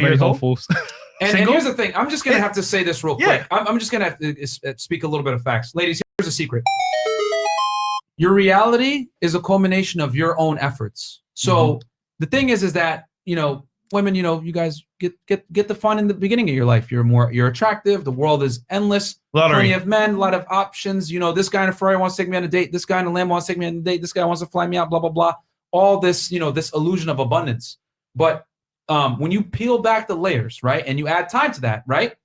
years old. And here's the thing. I'm just going to have to say this real quick. I'm just going to have to speak a little bit of facts. Ladies, here's a secret. Your reality is a culmination of your own efforts. So the thing is that, you know, women, you know, you guys get the fun in the beginning of your life. You're attractive. The world is endless. Plenty of men, a lot of options. You know, this guy in a Ferrari wants to take me on a date. This guy in a Lambo wants to take me on a date. This guy wants to fly me out, blah, blah, blah. All this, you know, this illusion of abundance. But when you peel back the layers, right, and you add time to that, right,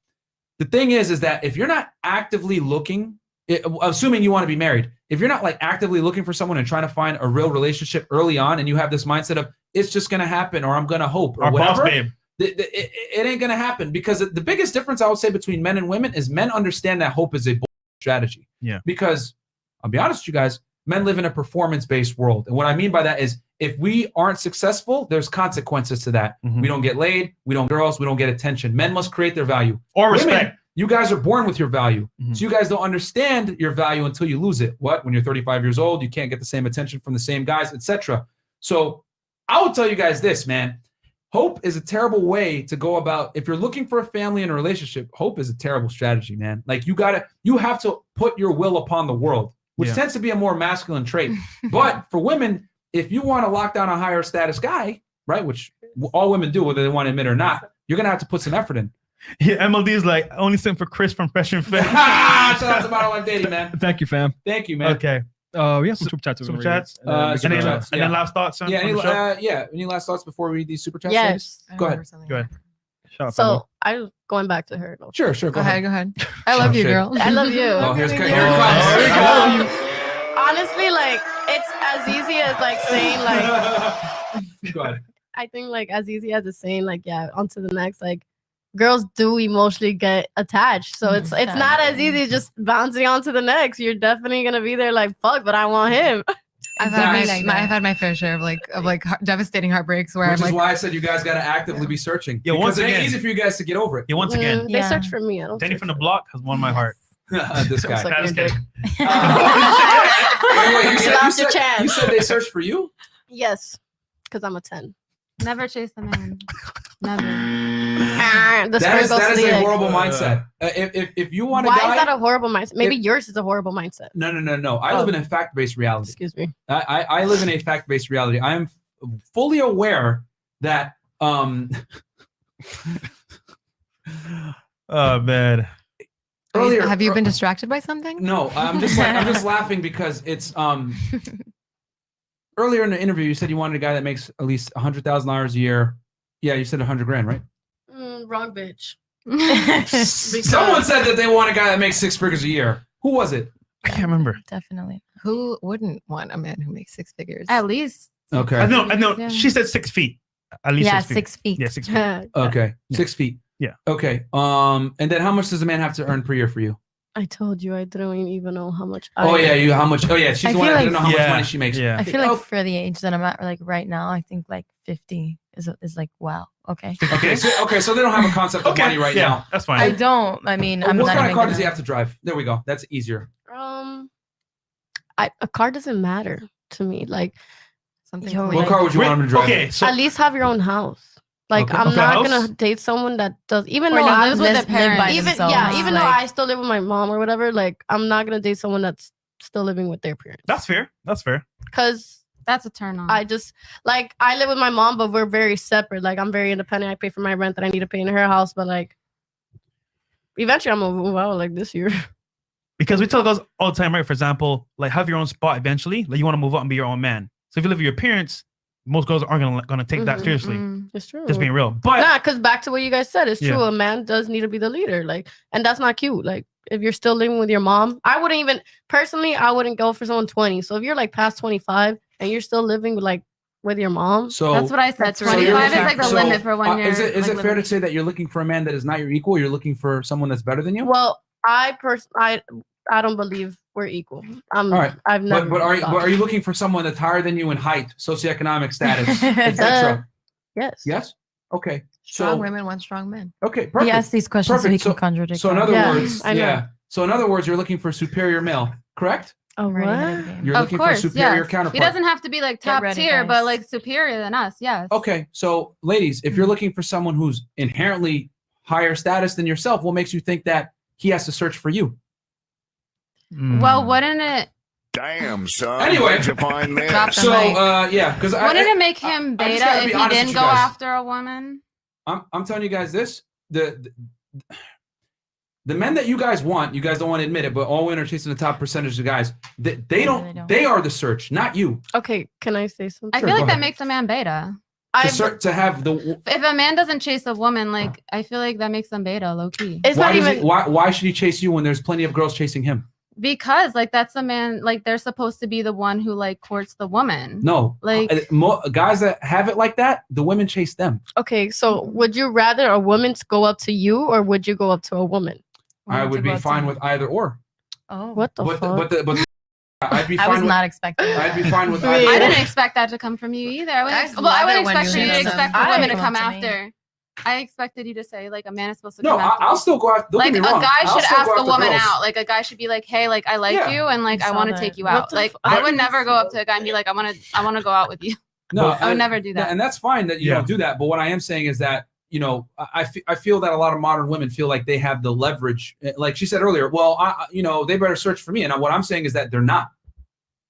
the thing is that if you're not actively looking, assuming you want to be married, if you're not like actively looking for someone and trying to find a real relationship early on, and you have this mindset of it's just going to happen, or I'm going to hope, or whatever, it ain't going to happen. Because the biggest difference I would say between men and women is men understand that hope is a strategy. Yeah. Because I'll be honest with you guys, men live in a performance-based world. And what I mean by that is if we aren't successful, there's consequences to that. We don't get laid, we don't girls, we don't get attention. Men must create their value. Or respect. You guys are born with your value. So you guys don't understand your value until you lose it. What? When you're 35 years old, you can't get the same attention from the same guys, etc. So I will tell you guys this, man. Hope is a terrible way to go about. If you're looking for a family and a relationship, hope is a terrible strategy, man. Like you have to put your will upon the world, which tends to be a more masculine trait. But for women, if you want to lock down a higher status guy, right, which all women do, whether they want to admit it or not, you're going to have to put some effort in. Yeah, MLD is like, only sent for Chris from Fresh and Fit. Shout out to Modern Life Dating, man. Thank you, fam. Thank you, man. Okay. We have some super chats. Super chats? Any last thoughts? Any last thoughts before we read these super chats? Yes. Go ahead. So I'm going back to her. Sure. Go ahead. I love you, girl. I love you. Oh, here it comes. Honestly, like it's as easy as like saying like. Go ahead. I think like as easy as it's saying like on to the next. Like girls do emotionally get attached, so it's not as easy as just bouncing on to the next. You're definitely gonna be there like fuck, but I want him. I've had my fair share of devastating heartbreaks where Which is why I said you guys got to actively be searching. Yeah, because it ain't easy for you guys to get over it. Yeah, once again. They search for me. I don't. Danny from the block has won my heart. This guy. You said they searched for you? Yes, because I'm a 10. Never chase the man. Never. That is a horrible mindset. If you want to, why is that a horrible mindset? Maybe yours is a horrible mindset. No. I live in a fact-based reality. Excuse me. I live in a fact-based reality. I am fully aware that. Oh man. Earlier, have you been distracted by something? No, I'm just laughing because it's Earlier in the interview, you said you wanted a guy that makes at least $100,000 a year. Yeah, you said $100,000, right? Wrong bitch. Someone said that they want a guy that makes 6 figures a year. Who was it? I can't remember. Definitely. Who wouldn't want a man who makes 6 figures? At least. Okay. I know. Yeah. She said 6 feet. At least 6 feet. Yeah, 6 feet. Okay. 6 feet. Yeah. Okay. And then how much does a man have to earn per year for you? I told you I didn't even know how much. How much? Oh yeah, she's the one that didn't know how much money she makes. Yeah. I feel like for the age that I'm at, like right now, I think like 50 is like wow. Okay. So they don't have a concept of money right now. That's fine. I don't. I mean, I'm what not kind of car does he have to drive? There we go. That's easier. A car doesn't matter to me. Like something. What car would you want him to drive? Okay, so at least have your own house. Like I'm not gonna date someone that does, even though I live with their parents. Even though I still live with my mom or whatever. Like I'm not gonna date someone that's still living with their parents. That's fair. Because that's a turn on. I just like I live with my mom, but we're very separate. Like I'm very independent. I pay for my rent that I need to pay in her house, but like eventually I'm gonna move out like this year. Because we tell girls all the time, right? For example, like have your own spot eventually. Like you want to move out and be your own man. So if you live with your parents, most girls aren't gonna take that seriously. It's true. Just being real. But because back to what you guys said, it's true. A man does need to be the leader. Like, and that's not cute. Like, if you're still living with your mom, I wouldn't go for someone 20. So if you're like past 25 and you're still living with your mom, so that's what I said. 25 is like the limit for 1 year. Is it fair to say that you're looking for a man that is not your equal? You're looking for someone that's better than you? Well, I don't believe we're equal. All right. I've never. But are you looking for someone that's higher than you in height, socioeconomic status, etc.? Yes. Yes. Okay. Strong women want strong men. Okay. Perfect. He asked these questions so he can contradict. So in other words, So in other words, you're looking for a superior male, correct? Oh, I'm ready to what? hit the game. You're Of looking course, for a superior yes. counterpart. He doesn't have to be like Get top ready, tier, but guys. like superior than us. Yes. Okay, so ladies, if you're Mhm. looking for someone who's inherently higher status than yourself, what makes you think that he has to search for you? Well, wouldn't it? Damn, son. Anyway. Where'd you find this? Drop the So, mic. yeah, because Wouldn't it make him I just beta gotta be if he honest with didn't you go guys. after a woman? I'm telling you guys this: the men that you guys want, you guys don't want to admit it, but all women are chasing the top percentage of guys. They don't. They are the search, not you. Okay, can I say something? I Sure, feel go like that ahead. makes a man beta. To have the. If a man doesn't chase a woman, like I feel like that makes them beta, low key. It's not even. Why should he chase you when there's plenty of girls chasing him? Because like that's a man, like they're supposed to be the one who like courts the woman. No, Like guys that have it like that, the women chase them. Okay, so would you rather a woman go up to you or would you go up to a woman? I would be fine with either or. Oh, What the fuck? But I'd be I fine was with. not expecting that. I'd be fine with I either. I or. didn't expect that to come from you either. I Guys would, well, I love would it when expect you you to listen. expect the I women to come come to me. after. I expected you to say like a man is supposed to No, come after. I'll still go after. Don't Like get a me wrong. guy I'll should still ask go a after woman girls. out. Like a guy should be like, hey, like I like Yeah. you and like I I saw want to that. take you What out. the Like fuck? I would never go up to a guy and be like, I want to go out with you. No, I would never do that. And that's fine that you don't do that. But what I am saying is that, you know, I feel that a lot of modern women feel like they have the leverage. Like she said earlier, well, you know, they better search for me. And what I'm saying is that they're not.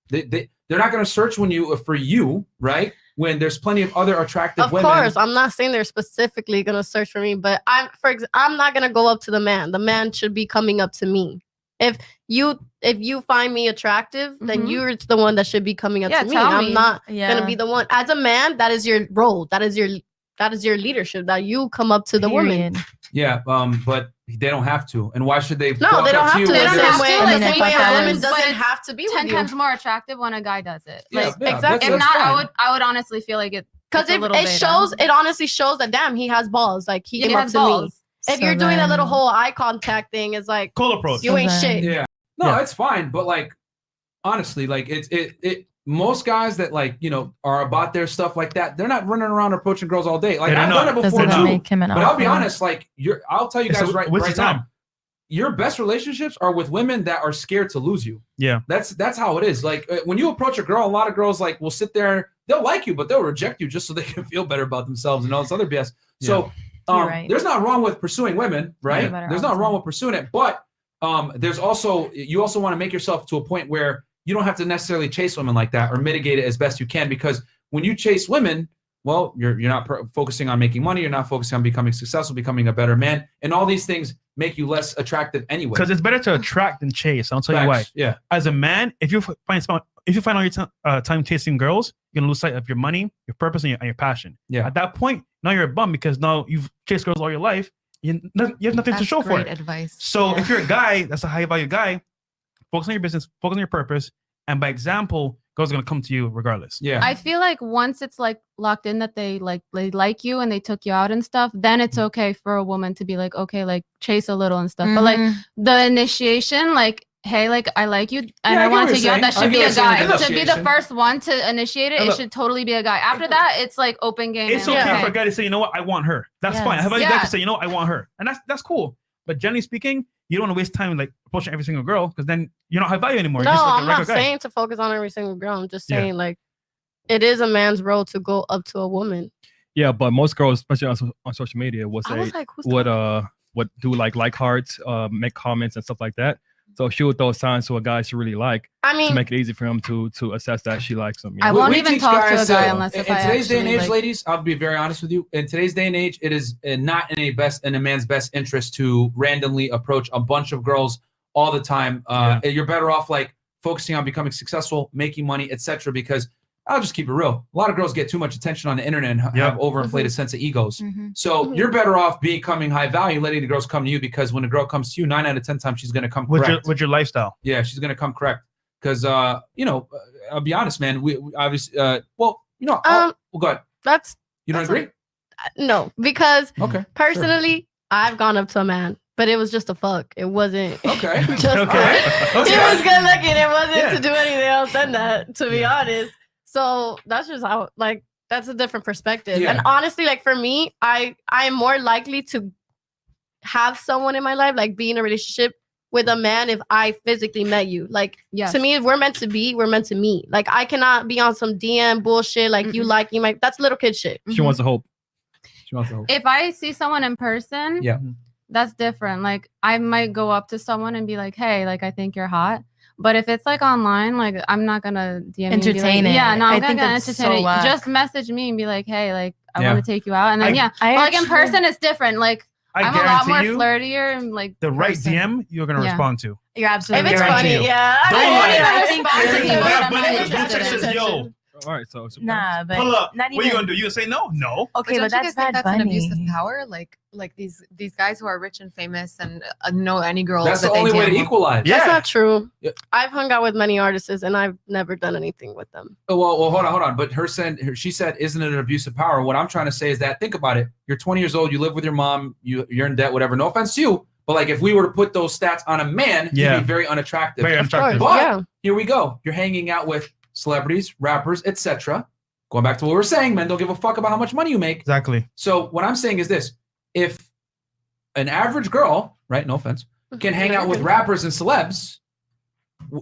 They're not going to search for you, right? When there's plenty of other attractive Of women. course, I'm not saying they're specifically gonna search for me, but I'm not gonna go up to the man. The man should be coming up to me. If you find me attractive, then Mhm. you're the one that should be coming up Yeah, to me. tell I'm me. not Yeah. gonna be the one. As a man, that is your role. That is your leadership. That you come up to the woman. Period. Yeah, but they don't have to. And why should they? No, walk they don't up to have you to. when They The don't there's- have same way, to, the like, same way but a woman it's doesn't have to be 10 with you. times more attractive when a guy does it. Yeah, Like yeah, exactly. if that's not, fine. I would honestly feel like it. Because it's a it little beta. shows, it honestly shows that damn, he has balls. Like he Yeah, came he up has to me. balls. If So you're doing that little then- whole eye contact thing, it's like Cool approach. you ain't So shit. then- Yeah. No, Yeah. it's fine. But like, honestly, like it most guys that like, you know, are about their stuff like that, they're not running around approaching girls all day. Like They're I've not. done it before Doesn't too. make him an But I'll be alpha. honest, like I'll tell you Yeah, so guys right what's right your time? now. Your best relationships are with women that are scared to lose you. Yeah. That's how it is. Like when you approach a girl, a lot of girls like will sit there, they'll like you, but they'll reject you just so they can feel better about themselves and all this other BS. So You're right. there's not wrong with pursuing women, right? Yeah, better There's all not the wrong time. with pursuing it, but you also want to make yourself to a point where you don't have to necessarily chase women like that or mitigate it as best you can, because when you chase women, well, you're not focusing on making money, you're not focusing on becoming successful, becoming a better man, and all these things make you less attractive anyway. Because it's better to attract than chase. I'll tell you why. Facts, yeah. As a man, if you find all your time chasing girls, you're gonna lose sight of your money, your purpose, and your passion. Yeah. At that point, now you're a bum because now you've chased girls all your life. You have nothing to show for great it. advice. So Yeah. if you're a guy that's a high value guy, focus on your business, focus on your purpose, and by example, girls are gonna come to you regardless. Yeah. I feel like once it's like locked in that they like you and they took you out and stuff, then it's okay for a woman to be like, okay, like chase a little and stuff. But like Mhm. the initiation, like, hey, like I like you and Yeah, I I get want what to take you you're out, that saying. I should get be what a you're saying, guy. the To be the initiation. first one to initiate it, And it look- should totally be a guy. After that, it's like open game. It's and okay Yeah. for a guy to say, you know what, I want her. That's fine. I have a guy Yeah. to say, you know what, I want her. And that's cool. But generally speaking, you don't want to waste time like approaching every single girl because then you're not high value anymore. No, You're just like a I'm not regular guy. saying to focus on every single girl. I'm just Yeah. saying like it is a man's role to go up to a woman. Yeah, but most girls, especially on social media, will I say was like, who's would do like hearts, make comments and stuff like that. So she would throw signs to a guy she really like I to mean, make it easy for him to assess that she likes him. You I know? won't even teach talk to a guys, guy unless in if I today's day and actually, age, like- ladies, I'll be very honest with you. In today's day and age, it is not in a man's best interest to randomly approach a bunch of girls all the time. You're better off like focusing on becoming successful, making money, etc. Because I'll just keep it real. A lot of girls get too much attention on the internet and have overinflated sense of egos. Mhm. So you're better off becoming high value, letting the girls come to you, because when a girl comes to you, 9 out of 10 times she's going to come With correct. your lifestyle. Yeah, she's gonna come correct. Because I'll be honest, man. We obviously, well, go ahead. that's You don't that's agree? no, because Okay. personally, I've gone up to a man, but it was just a fuck. It wasn't Okay. just Okay. He was good looking. It wasn't Yeah. to do anything else than that, to be honest. So that's just how, like, that's a different perspective. Yeah. And honestly, like for me, I am more likely to have someone in my life, like be in a relationship with a man if I physically met you. Like, Yes. to me, if we're meant to be, we're meant to meet. Like, I cannot be on some DM bullshit. Like, you like you might. That's little kid shit. She wants to hope. She wants to hope. If I see someone in person, Yeah. that's different. Like, I might go up to someone and be like, "Hey, like, I think you're hot." But if it's like online, like, I'm not gonna DM you and be Entertain like, it. Yeah, no, I I'm think gonna that's entertain so it. whack. Just message me and be like, "Hey, like, I Yeah. want to take you out." And then I but like in person, it's different. Like, I I'm a lot more guarantee you, flirtier and like the right person. DM you're gonna Yeah. respond to. You're If absolutely it's right. guarantee funny, you. yeah. Don't I lie. won't even I think respond to really you, but Bad I'm not Bunny interested. says, yo, All right, so Nah, but pull up. not What are you even. gonna do? You gonna say no? No. Okay, But but don't you that's guys think Bad that's an abuse of Bunny. power? Like these guys who are rich and famous and know any girl. That's that the they only way to DM. equalize. Yeah. That's not true. Yeah. I've hung out with many artists and I've never done anything with them. Well, hold on. But she said, isn't it an abuse of power? What I'm trying to say is that, think about it. You're 20 years old. You live with your mom. You're in debt, whatever. No offense to you. But like, if we were to put those stats on a man, Yeah. he'd be very unattractive. Very unattractive. But Yeah. here we go. You're hanging out with celebrities, rappers, etc. Going back to what we were saying, men don't give a fuck about how much money you make. Exactly. So what I'm saying is this: if an average girl, right, no offense, can hang out with rappers and celebs,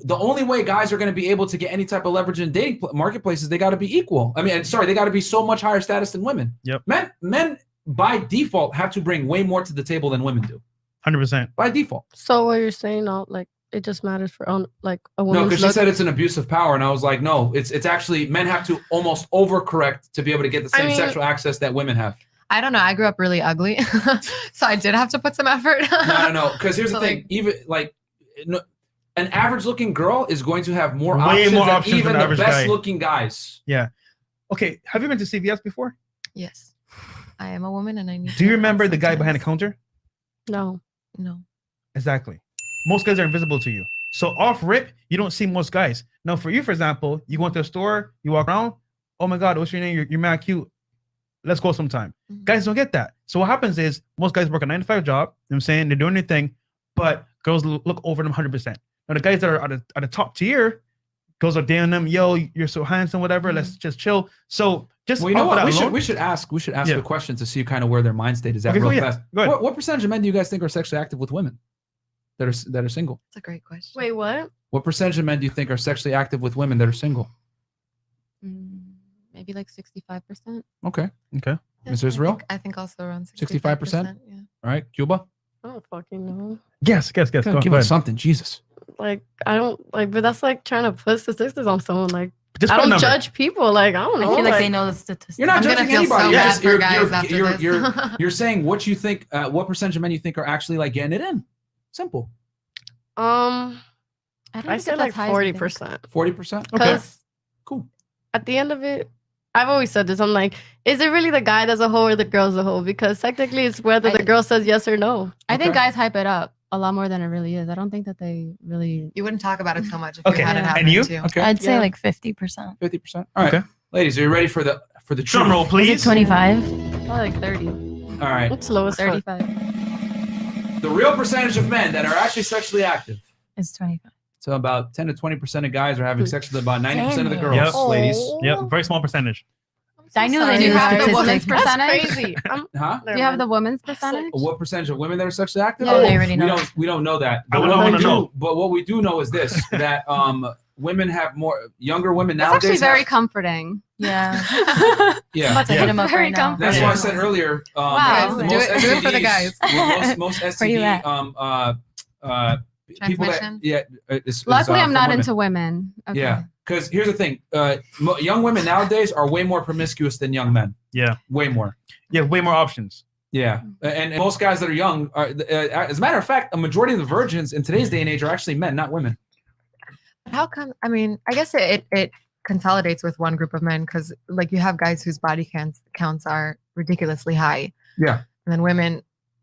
the only way guys are going to be able to get any type of leverage in dating marketplaces, they got to be equal. I mean, sorry, they got to be so much higher status than women. Yep. Men by default have to bring way more to the table than women do. 100%. By default. So what you're saying, like, it just matters for like a No, woman's because she look? said it's an abuse of power, and I was like, no, it's actually men have to almost overcorrect to be able to get the same sexual access that women have. I don't know. I grew up really ugly, so I did have to put some effort. No. Because here's the thing: even like an average-looking girl is going to have more Way options more than options even than the average guy. best-looking guys. Yeah. Okay. Have you been to CVS before? Yes, I am a woman, and I need. Do you to remember help the guy behind the sometimes. counter? No. No. Exactly. Most guys are invisible to you. So off rip, you don't see most guys. Now, for you, for example, you go into a store, you walk around. Oh my God, what's your name? You're mad cute. Let's go sometime. Mhm. Guys don't get that. So what happens is most guys work a 9-to-5 job. You know what I'm saying? They're doing their thing, but girls look over them 100%. Now the guys that are at the top tier, girls are dating them. Yo, you're so handsome, whatever. Let's just chill. So just Well, you know off of what? that We alone- should ask Yeah. a question to see kind of where their mind state is at Okay, real go ahead. fast. Go ahead. What percentage of men do you guys think are sexually active with women that are single? That's a great question. Wait, what? What percentage of men do you think are sexually active with women that are single? Maybe like 65%. Okay. Okay. Is this real? I think also around 65%? Yeah. All right, Cuba. I don't fucking know. Guess. Go Give ahead. us something, Jesus. Like, I don't like, but that's like trying to put statistics on someone. Like, Just I put a don't number. judge people. Like, I don't I know. feel like they know the statistics. You're not I'm gonna judging feel so anybody. bad for guys after you're, this. you're saying what you think. What percentage of men you think are actually like getting it in? Simple. I don't I think say it's like as high as you think. 40%. 40%. Okay. Because Cool. at the end of it, I've always said this. I'm like, is it really the guy that's a hoe or the girl's a hoe? Because technically, it's whether the girl says yes or no. I think Okay. guys hype it up a lot more than it really is. I don't think that they really. You wouldn't talk about it so much if Okay, you had it and happening you? to you. Okay. I'd say Yeah. like 50%. 50%. All right. Okay. Ladies, are you ready for the Drum truth? roll, Is please. it 25? Probably like 30, All right. It's low as fuck. 35. The real percentage of men that are actually sexually active. It's 25. So about 10 to 20% of guys are having sex with about 90% of the Damn. girls, Yep. ladies. Yep. Very small percentage. I knew sorry. they Do knew you the have the woman's statistics. percentage? That's crazy. Huh? Do you have the women's percentage? What percentage of women that are sexually active? Yeah, they already know. We don't know that. I But would what wanna we do- know. But what we do know is this: that women have younger women That's actually nowadays. very comforting. Yeah. yeah. I'm about to Yeah. hit him up Very right now. comfortable. That's why I said earlier. Wow. the Do most it- do it for the STDs guys. most Where you STD people that Transmission? is Luckily, I'm from not women. into women. Okay. Yeah, because here's the thing: young women nowadays are way more promiscuous than young men. Yeah. Way more. Yeah. Way more options. Yeah, and most guys that are young are, as a matter of fact, a majority of the virgins in today's day and age are actually men, not women. How come? I mean, I guess it consolidates with one group of men because, like, you have guys whose body counts are ridiculously high. Yeah. And then women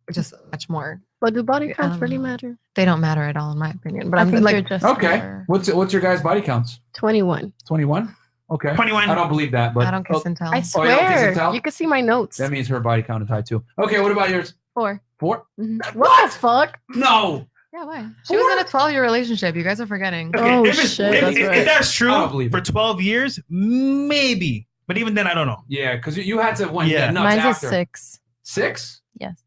are just much more. But do body I counts don't really know. matter? They don't matter at all, in my opinion. But I I'm think like, you're just Okay. more. What's your guys' body counts? 21. 21. Okay. 21. I don't believe that, but I don't kiss and tell. I Oh, you don't kiss and swear. tell? You can see my notes. that means her body count is high too. Okay, what about yours? 4. 4? What the fuck? No. Yeah, why? She was in a 12-year relationship. You guys are forgetting. Oh, if it's- shit, If, that's if right. that's true, I don't believe for it. 12 years, maybe. But even then, I don't know. Yeah, because you had to Yeah. get nuts Mine's after. a 6. 6? Yes.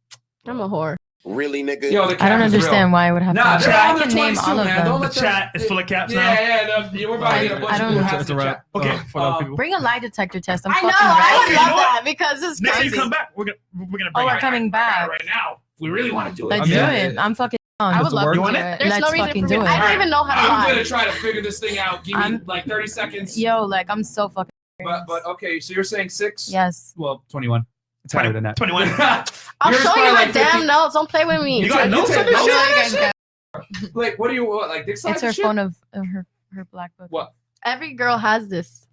I'm a whore. Really, nigga? Yo, the cap I don't is understand real. why I would have Nah, to. they're I on can their name 22, all of man. Don't them. let The chat is full of caps now. Yeah, we're about to get a bunch of I don't- people hats It's in a the wrap. chat. Okay, for other people. Bring a lie detector test. I'm I know. fucking I ready. would You love know that because it's Next time you crazy. come back, we're gonna bring Oh, we're it. coming back. right now. We really want to do it. Let's I mean, do it. I'm fucking down. I would Does it love work? to You want do it? it. There's Let's no reason fucking for me. do it. I don't even know how to I'm lie. gonna try to figure this thing out. Give me I'm- like 30 seconds. Yo, like I'm so fucking. But okay, so you're saying 6? Yes. Well, 21. It's higher than that. 21. I'll Yours show probably you my like 50. damn notes. Don't play with me. You got notes take on this notes. shit? Like, what do you want? Like, dick size It's her and shit? phone of her black book. What? Every girl has this.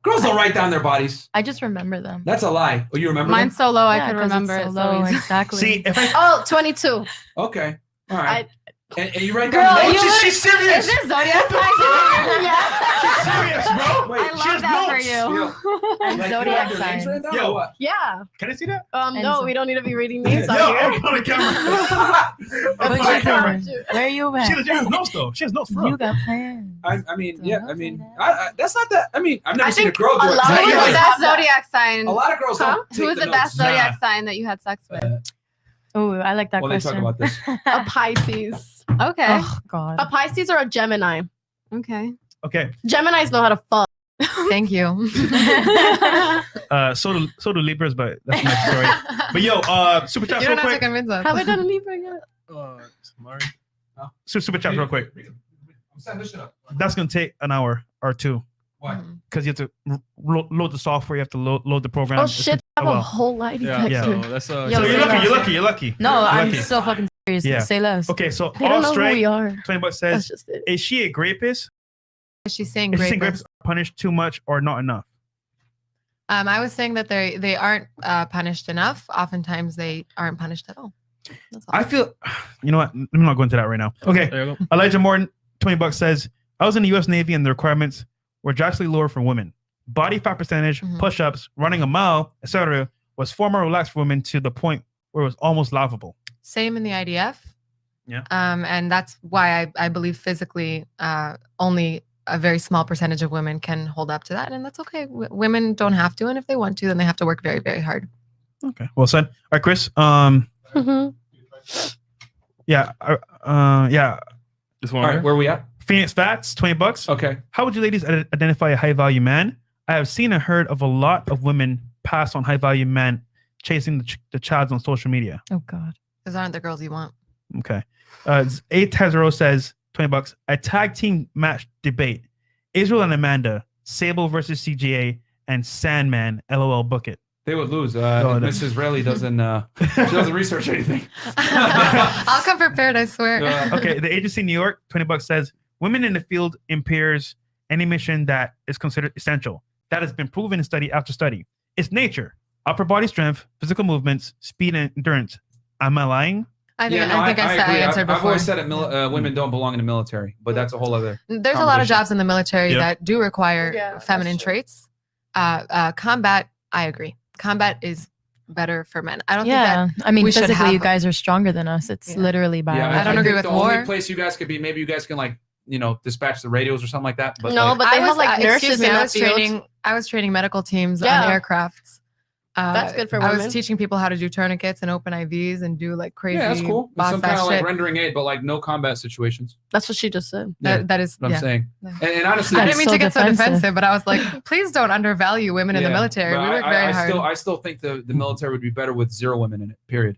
Girls don't write down their bodies. I just remember them. That's a lie. Oh, you remember Mine's them? so low, I Yeah, could 'cause it's remember so it. low. So easy. Exactly. See, if I Oh, 22. Okay. All right. And you write Girl, down you notes? look- she's serious. Is this zodiac sign? She's serious, bro. Wait, I she love has that for notes. you. And Like, you zodiac have your names signs. written down Yo. or what? Yeah. Can I see that? And No, so- we don't need to be reading names Yo, on here. I'm on the camera. What Oh you my doing? God. Where you She at? has notes though. She has notes for You real. got plans. I mean, yeah. I mean, that's not that. I mean, I've never I seen a think girl do a it. lot Who of was girls the have best that. zodiac sign? A lot of girls Huh? don't take Who was the notes. best zodiac sign that you had sex with? Oh, I like that Well, they talk question. about this. A Pisces. Okay. Oh God. A Pisces or a Gemini. Okay. Okay. Geminis know how to fuck. Thank you. So do Libras, but that's another story. But yo, super chat You real don't have to quick. convince us. Have I done a Libra yet? Smart. Super chat real quick. I'm setting this shit up. That's gonna take an hour or two Why? because you have to load the software. You have to load the program. Oh It's shit! I have well. a whole lie Yeah. detector. So that's So Yo, you're say lucky. less. You're lucky. You're lucky. No, You're I'm lucky. so fucking serious. Yeah. Say less. Okay, so They don't all know who we straight. are. 20 bucks That's says, just it. is she a rapist? She's saying Is she saying rapist. rapists are punished too much or not enough? I was saying that they aren't punished enough. Oftentimes they aren't punished at all. That's all. I feel, you know what? I'm not going to that right now. Okay, There you go. Elijah Morton, 20 bucks says, I was in the U.S. Navy and the requirements were drastically lower for women. Body fat percentage, Mhm. push-ups, running a mile, etc., was far more relaxed for women to the point where it was almost laughable. Same in the IDF. Yeah. And that's why I believe physically only a very small percentage of women can hold up to that. And that's okay. Women don't have to. And if they want to, then they have to work very, very hard. Okay, well said. All right, Chris. Mhm. Yeah. Yeah. Just All one. right, where are we at? Phoenix Fats, 20 bucks. Okay. How would you ladies identify a high value man? I have seen and heard of a lot of women pass on high value men chasing the chads on social media. Oh God. Those aren't the girls you want. Okay. 8Tezero says, 20 bucks. A tag team match debate. Israel and Amanda, Sable versus CGA, and Sandman, LOL, book it. They would lose. No, Mrs. Rayleigh doesn't. She doesn't research anything. I'll come prepared, I swear. Okay. The agency New York, 20 bucks says, women in the field impairs any mission that is considered essential. That has been proven in study after study. It's nature, upper body strength, physical movements, speed, and endurance. Am I lying? I think, Yeah, no, I, think I, said, I agree. answered I've before. always said that women don't belong in the military, but that's a whole other. There's a lot of conversation. jobs in the military Yeah. that do require Yeah, that's feminine true. traits. Combat, I agree. Combat is better for men. I don't think that Yeah. I mean, we should physically, you have- guys are stronger than us. It's Yeah. literally biology. I don't agree think with the war. only place you guys could be, maybe you guys can dispatch the radios or something like that. But No, like, but they have like excuse nurses me, in I that was field. training. I was training medical teams Yeah. on aircrafts. That's good for I women. was teaching people how to do tourniquets and open IVs and do like crazy. yeah, that's cool. It's boss some ass kind of like shit. rendering aid, but like no combat situations. That's what she just said. Yeah, That is. what I'm Yeah. saying. Yeah. And honestly, I That's didn't mean so to get so defensive. defensive, but I was like, please don't undervalue women in the yeah, military. but We work very hard. I still think the military would be better with 0 women in it. Period.